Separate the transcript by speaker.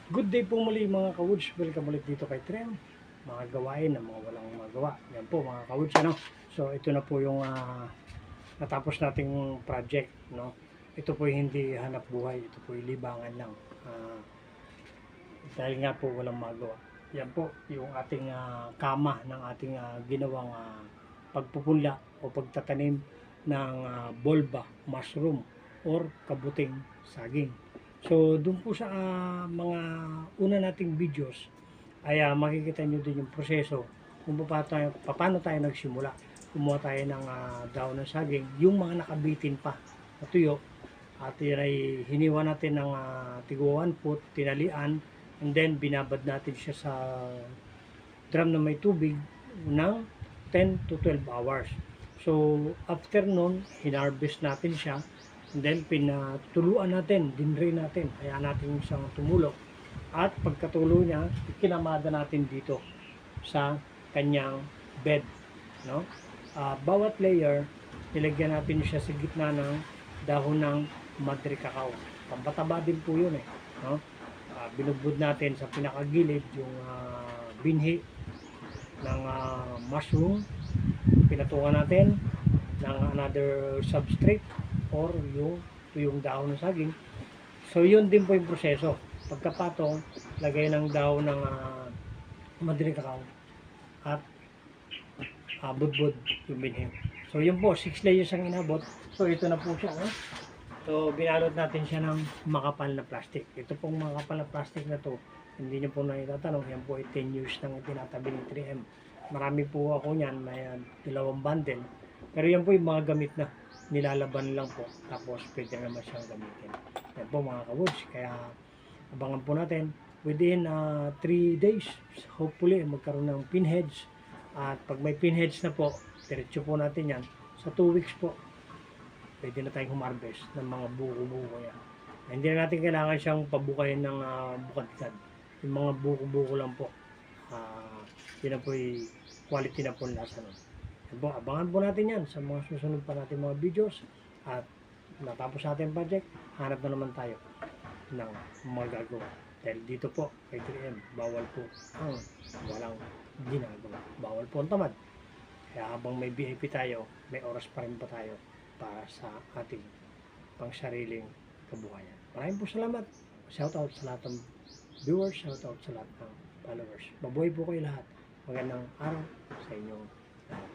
Speaker 1: Good day po muli mga kawoods. Welcome ulit dito kay Trem. Mga gawain na mga walang magawa. Yan po mga kawoods. Ano? So ito na po yung natapos nating project. No? Ito po yung hindi hanap buhay. Ito po yung libangan lang. Dahil nga po walang magawa. Yan po yung ating kama ng ating ginawang pagpupunla o pagtatanim ng bolba, mushroom, or kabuting saging. So, doon po sa mga una nating videos ay makikita nyo din yung proseso kung paano tayo nagsimula. Kumuha tayo ng daon ng saging, yung mga nakabitin pa na tuyo, at yun ay hiniwa natin ng tigwa 1 foot, tinalian, and then binabad natin siya sa drum na may tubig ng 10 to 12 hours. So, after nun, hinarvest natin siya. And then, pinatuluan natin, dinray natin. Kaya natin siyang tumulok. At pagkatulo niya, kinamada natin dito sa kanyang bed. No? Bawat layer, nilagyan natin siya sa gitna ng dahon ng madre cacao. Tambataba din po yun eh. No? Binubod natin sa pinakagilid yung binhi ng mushroom. Pinatukan natin ng another substrate or yung dahon ng saging. So yun din po yung proseso. Pagkapatong, lagay ng dahon ng madre cacao at budbud yung binhi. So yun po, 6 layers ang inabot. So ito na po siya. So binalot natin siya ng makapal na plastic. Ito pong makapal na plastic na to, hindi nyo po na itatanong, yan po ay 10 years nang itinatabi ng 3M. Marami po ako niyan, may 2 bundle. Pero yan po yung mga gamit na nilalaban lang po. Tapos pwede naman siyang gamitin. Yan po mga kawoods. Kaya abangan po natin within 3 days. Hopefully magkaroon ng pinheads. At pag may pinheads na po, diretso po natin yan. Sa 2 weeks po, pwede na tayong humarbest ng mga buko-buko yan. Hindi na natin kailangan siyang pabukayin ng bukad-bukad. Yung mga buko-buko lang po. Yun na po yung quality na po lasa nun. Abangan po natin yan sa mga susunod pa natin mga videos. At natapos natin project, hanap na naman tayo ng mga gagawa. Dahil dito po, kay 3M, bawal po ang walang ginagawa. Bawal po ang tamad. Kaya habang may VIP tayo, may oras pa rin pa tayo para sa ating pangsariling kabuhayan. Maraming po salamat. Shout out sa lahat ng viewers, shout out sa lahat ng followers. Mabuhay po kayo lahat. Magandang araw sa inyong lahat.